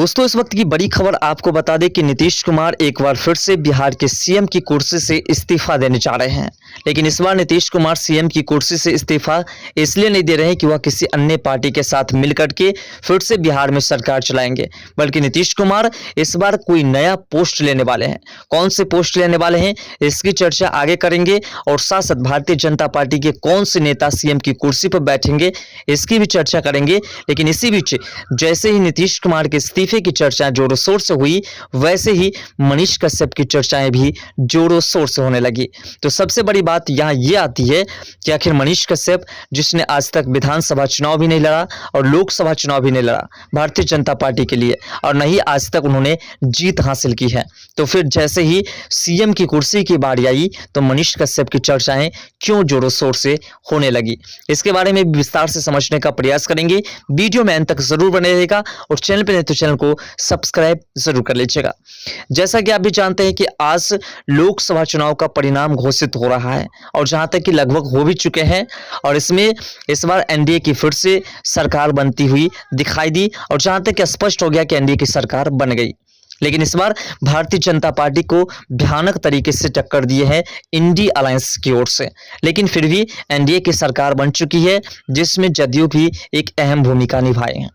दोस्तों, इस वक्त की बड़ी खबर आपको बता दें कि नीतीश कुमार एक बार फिर से बिहार के सीएम की कुर्सी से इस्तीफा देने जा रहे हैं। लेकिन इस बार नीतीश कुमार सीएम की कुर्सी से इस्तीफा इसलिए नहीं दे रहे हैं कि वह किसी अन्य पार्टी के साथ मिलकर के फिर से बिहार में सरकार चलाएंगे, बल्कि नीतीश कुमार इस बार कोई नया पोस्ट लेने वाले हैं। कौन से पोस्ट लेने वाले हैं, इसकी चर्चा आगे करेंगे और साथ साथ भारतीय जनता पार्टी के कौन से नेता सीएम की कुर्सी पर बैठेंगे, इसकी भी चर्चा करेंगे। लेकिन इसी बीच जैसे ही नीतीश कुमार के इस्तीफे की चर्चा जोरों शोर से हुई, वैसे ही मनीष कश्यप की चर्चाएं भी जोरों शोर से होने लगी। तो सबसे बड़ी बात यहाँ ये आती है कि आखिर मनीष कश्यप, जिसने आज तक विधानसभा चुनाव भी नहीं लड़ा और लोकसभा चुनाव भी नहीं लड़ा भारतीय जनता पार्टी के लिए, और नहीं आज तक उन्होंने जीत हासिल की है, तो फिर जैसे ही सीएम की कुर्सी की बारी आई तो मनीष कश्यप की चर्चाएं क्यों जोरों शोर से होने लगी, इसके बारे में विस्तार से समझने का प्रयास करेंगे। वीडियो में अंत तक जरूर बने रहेगा और चैनल पर नहीं तो चैनल को सब्सक्राइब जरूर कर लीजिएगा। जैसा कि आप भी जानते हैं कि आज लोकसभा चुनाव का परिणाम घोषित हो रहा है और जहां तक कि लगभग हो भी चुके हैं, और इसमें इस बार एनडीए की फिर से सरकार बनती हुई दिखाई दी और जहां तक कि स्पष्ट हो गया कि एनडीए की सरकार बन गई। लेकिन इस बार भारतीय जनता पार्टी को भयानक तरीके से टक्कर दिए है इंडिया अलायंस की ओर से, लेकिन फिर भी एनडीए की सरकार बन चुकी है, जिसमें जदयू भी एक अहम भूमिका निभाए हैं।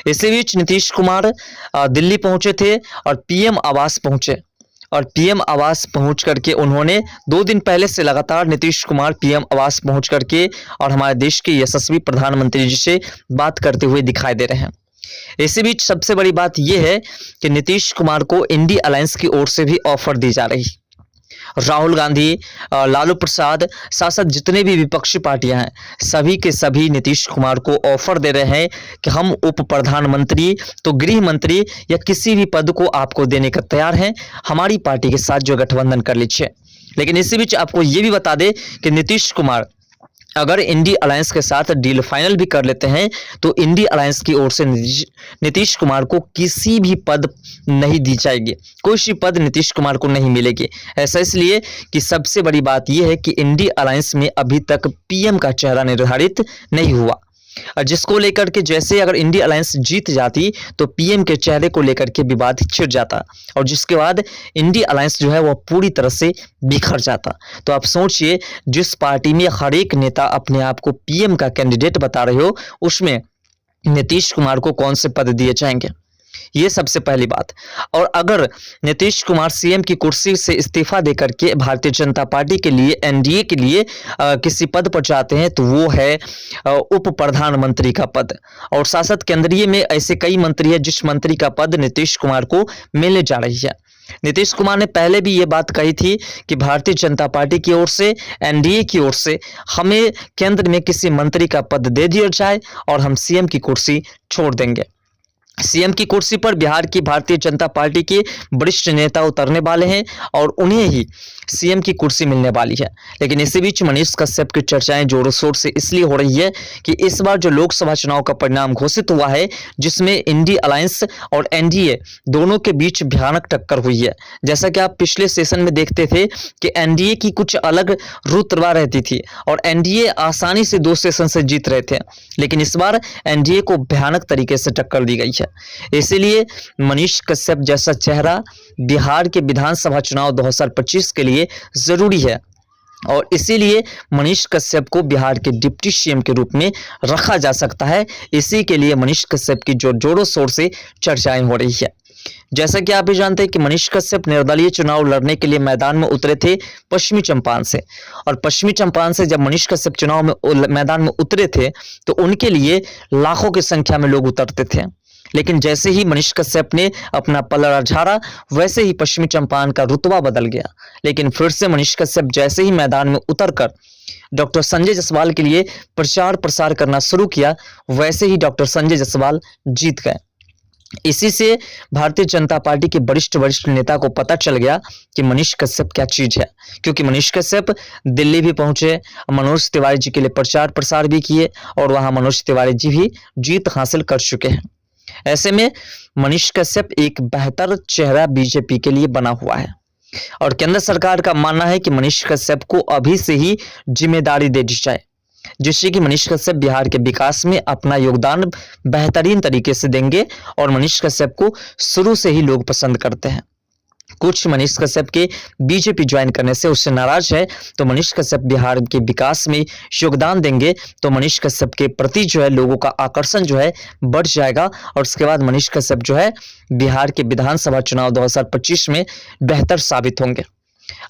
इसी बीच नीतीश कुमार दिल्ली पहुंचे थे और पीएम आवास पहुंचे, और पीएम आवास पहुंच करके उन्होंने 2 दिन पहले से लगातार नीतीश कुमार पीएम आवास पहुंच करके और हमारे देश के यशस्वी प्रधानमंत्री जी से बात करते हुए दिखाई दे रहे हैं। इसी बीच सबसे बड़ी बात यह है कि नीतीश कुमार को इंडिया अलायंस की ओर से भी ऑफर दी जा रही। राहुल गांधी, लालू प्रसाद, साथ जितने भी विपक्षी पार्टियां हैं, सभी के सभी नीतीश कुमार को ऑफर दे रहे हैं कि हम उप प्रधानमंत्री तो गृह मंत्री या किसी भी पद को आपको देने का तैयार हैं, हमारी पार्टी के साथ जो गठबंधन कर लीजिए। लेकिन इसी बीच आपको ये भी बता दें कि नीतीश कुमार अगर इंडिया अलायंस के साथ डील फाइनल भी कर लेते हैं तो इंडिया अलायंस की ओर से नीतीश कुमार को किसी भी पद नहीं दी जाएगी, कोई सी पद नीतीश कुमार को नहीं मिलेगी। ऐसा इसलिए कि सबसे बड़ी बात यह है कि इंडिया अलायंस में अभी तक पीएम का चेहरा निर्धारित नहीं हुआ, और जिसको लेकर के जैसे अगर इंडिया अलायंस जीत जाती तो पीएम के चेहरे को लेकर के विवाद छिड़ जाता, और जिसके बाद इंडिया अलायंस जो है वह पूरी तरह से बिखर जाता। तो आप सोचिए, जिस पार्टी में हर एक नेता अपने आप को पीएम का कैंडिडेट बता रहे हो, उसमें नीतीश कुमार को कौन से पद दिए जाएंगे, ये सबसे पहली बात। और अगर नीतीश कुमार सीएम की कुर्सी से इस्तीफा देकर के भारतीय जनता पार्टी के लिए, एनडीए के लिए किसी पद पर जाते हैं तो वो है उप प्रधानमंत्री का पद, और शासक केंद्रीय में ऐसे कई मंत्री हैं जिस मंत्री का पद नीतीश कुमार को मिलने जा रही है। नीतीश कुमार ने पहले भी ये बात कही थी कि भारतीय जनता पार्टी की ओर से, एनडीए की ओर से हमें केंद्र में किसी मंत्री का पद दे दिया जाए और हम सीएम की कुर्सी छोड़ देंगे। सीएम की कुर्सी पर बिहार की भारतीय जनता पार्टी के वरिष्ठ नेता उतरने वाले हैं और उन्हें ही सीएम की कुर्सी मिलने वाली है। लेकिन इसी बीच मनीष कश्यप की चर्चाएं जोरों शोर से इसलिए हो रही है कि इस बार जो लोकसभा चुनाव का परिणाम घोषित हुआ है, जिसमें इंडिया अलायंस और एनडीए दोनों के बीच भयानक टक्कर हुई है। जैसा कि आप पिछले सेशन में देखते थे कि एनडीए की कुछ अलग रुतबा रहती थी और एनडीए आसानी से 2 सेशन से जीत रहे थे, लेकिन इस बार एनडीए को भयानक तरीके से टक्कर दी गई है। इसीलिए मनीष कश्यप जैसा चेहरा बिहार के विधानसभा चुनाव 2025 के लिए जरूरी है, और इसीलिए मनीष कश्यप को बिहार के डिप्टी सीएम के रूप में रखा जा सकता है। इसी के लिए मनीष कश्यप की जोरों शोर से चर्चाएं हो रही है। जैसा कि आप भी जानते हैं कि मनीष कश्यप निर्दलीय चुनाव लड़ने के लिए मैदान में उतरे थे पश्चिमी चंपारण से, और पश्चिमी चंपारण से जब मनीष कश्यप चुनाव में मैदान में उतरे थे तो उनके लिए लाखों की संख्या में लोग उतरते थे। लेकिन जैसे ही मनीष कश्यप ने अपना पलड़ा झाड़ा, वैसे ही पश्चिमी चंपारण का रुतबा बदल गया। लेकिन फिर से मनीष कश्यप जैसे ही मैदान में उतरकर डॉक्टर संजय जायसवाल के लिए प्रचार प्रसार करना शुरू किया, वैसे ही डॉक्टर संजय जायसवाल जीत गए। इसी से भारतीय जनता पार्टी के वरिष्ठ नेता को पता चल गया कि मनीष कश्यप क्या चीज है, क्योंकि मनीष कश्यप दिल्ली भी पहुंचे, मनोज तिवारी जी के लिए प्रचार प्रसार भी किए, और वहां मनोज तिवारी जी भी जीत हासिल कर चुके हैं। ऐसे में मनीष कश्यप एक बेहतर चेहरा बीजेपी के लिए बना हुआ है, और केंद्र सरकार का मानना है कि मनीष कश्यप को अभी से ही जिम्मेदारी दे दी जाए। जिससे कि मनीष कश्यप बिहार के विकास में अपना योगदान बेहतरीन तरीके से देंगे। और मनीष कश्यप को शुरू से ही लोग पसंद करते हैं। कुछ मनीष कश्यप के बीजेपी ज्वाइन करने से उससे नाराज है, तो मनीष कश्यप बिहार के विकास में योगदान देंगे तो मनीष कश्यप के प्रति जो है लोगों का आकर्षण जो है बढ़ जाएगा। और उसके बाद मनीष कश्यप जो है बिहार के विधानसभा चुनाव 2025 में बेहतर साबित होंगे।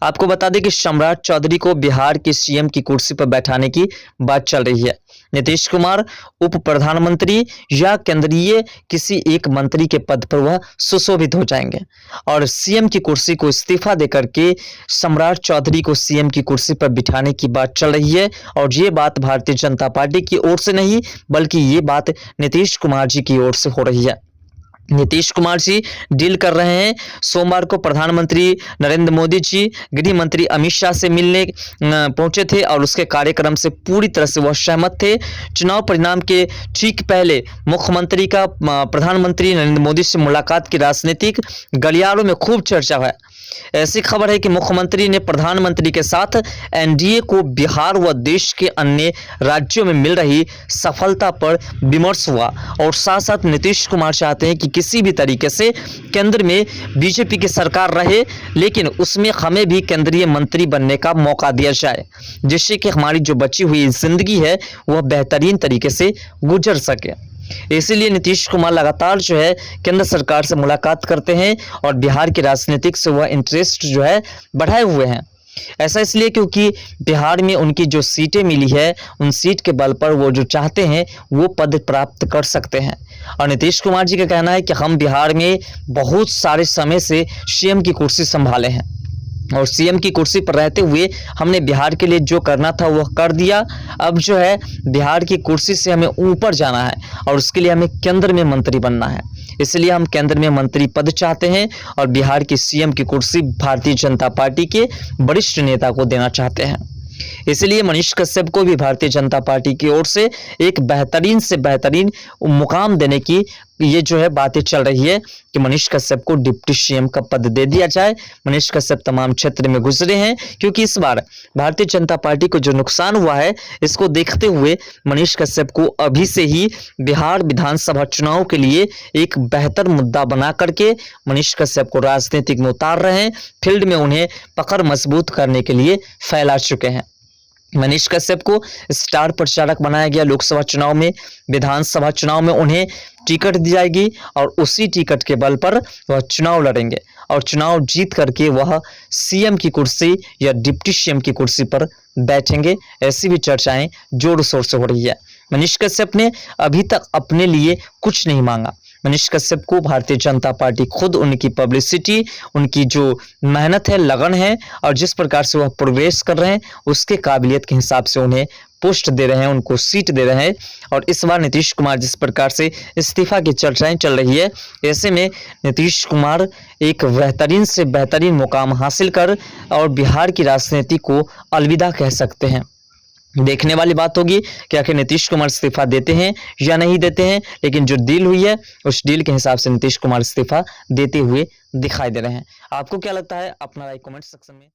आपको बता दें कि सम्राट चौधरी को बिहार के सीएम की कुर्सी पर बैठाने की बात चल रही है। नीतीश कुमार उप प्रधानमंत्री या केंद्रीय किसी एक मंत्री के पद पर वह सुशोभित हो जाएंगे और सीएम की कुर्सी को इस्तीफा देकर के सम्राट चौधरी को सीएम की कुर्सी पर बिठाने की बात चल रही है। और ये बात भारतीय जनता पार्टी की ओर से नहीं बल्कि ये बात नीतीश कुमार जी की ओर से हो रही है। नीतीश कुमार जी डील कर रहे हैं। सोमवार को प्रधानमंत्री नरेंद्र मोदी जी गृह मंत्री अमित शाह से मिलने पहुंचे थे और उसके कार्यक्रम से पूरी तरह से वह सहमत थे। चुनाव परिणाम के ठीक पहले मुख्यमंत्री का प्रधानमंत्री नरेंद्र मोदी से मुलाकात की राजनीतिक गलियारों में खूब चर्चा है। ऐसी खबर है कि मुख्यमंत्री ने प्रधानमंत्री के साथ एनडीए को बिहार व देश के अन्य राज्यों में मिल रही सफलता पर विमर्श हुआ। और साथ साथ नीतीश कुमार चाहते हैं कि किसी भी तरीके से केंद्र में बीजेपी की सरकार रहे, लेकिन उसमें हमें भी केंद्रीय मंत्री बनने का मौका दिया जाए, जिससे कि हमारी जो बची हुई जिंदगी है वह बेहतरीन तरीके से गुजर सके। इसीलिए नीतीश कुमार लगातार जो है केंद्र सरकार से मुलाकात करते हैं और बिहार की राजनीतिक से वह इंटरेस्ट जो है बढ़ाए हुए हैं। ऐसा इसलिए क्योंकि बिहार में उनकी जो सीटें मिली है उन सीट के बल पर वो जो चाहते हैं वो पद प्राप्त कर सकते हैं। और नीतीश कुमार जी का कहना है कि हम बिहार में बहुत सारे समय से सीएम की कुर्सी संभाले हैं और सीएम की कुर्सी पर रहते हुए हमने बिहार के लिए जो करना था वह कर दिया। अब जो है बिहार की कुर्सी से हमें ऊपर जाना है और उसके लिए हमें केंद्र में मंत्री बनना है। इसलिए हम केंद्र में मंत्री पद चाहते हैं और बिहार की सीएम की कुर्सी भारतीय जनता पार्टी के वरिष्ठ नेता को देना चाहते हैं। इसलिए मनीष कश्यप को भी भारतीय जनता पार्टी की ओर से एक बेहतरीन से बेहतरीन मुकाम देने की ये जो है बातें चल रही है कि मनीष कश्यप को डिप्टी सीएम का पद दे दिया जाए। मनीष कश्यप तमाम क्षेत्र में गुजरे हैं, क्योंकि इस बार भारतीय जनता पार्टी को जो नुकसान हुआ है इसको देखते हुए मनीष कश्यप को अभी से ही बिहार विधानसभा चुनाव के लिए एक बेहतर मुद्दा बना करके मनीष कश्यप को राजनीतिक में उतार रहे हैं। फील्ड में उन्हें पकड़ मजबूत करने के लिए फैला चुके हैं। मनीष कश्यप को स्टार प्रचारक बनाया गया। लोकसभा चुनाव में, विधानसभा चुनाव में उन्हें टिकट दी जाएगी और उसी टिकट के बल पर वह चुनाव लड़ेंगे और चुनाव जीत करके वह सीएम की कुर्सी या डिप्टी सीएम की कुर्सी पर बैठेंगे। ऐसी भी चर्चाएं जोर शोर से हो रही है। मनीष कश्यप ने अभी तक अपने लिए कुछ नहीं मांगा। मनीष कश्यप को भारतीय जनता पार्टी खुद उनकी पब्लिसिटी, उनकी जो मेहनत है, लगन है और जिस प्रकार से वह प्रवेश कर रहे हैं उसके काबिलियत के हिसाब से उन्हें पोस्ट दे रहे हैं, उनको सीट दे रहे हैं। और इस बार नीतीश कुमार जिस प्रकार से इस्तीफा की चर्चाएं चल रही है, ऐसे में नीतीश कुमार एक बेहतरीन से बेहतरीन मुकाम हासिल कर और बिहार की राजनीति को अलविदा कह सकते हैं। देखने वाली बात होगी कि आखिर नीतीश कुमार इस्तीफा देते हैं या नहीं देते हैं, लेकिन जो डील हुई है उस डील के हिसाब से नीतीश कुमार इस्तीफा देते हुए दिखाई दे रहे हैं। आपको क्या लगता है? अपना राय कमेंट सेक्शन में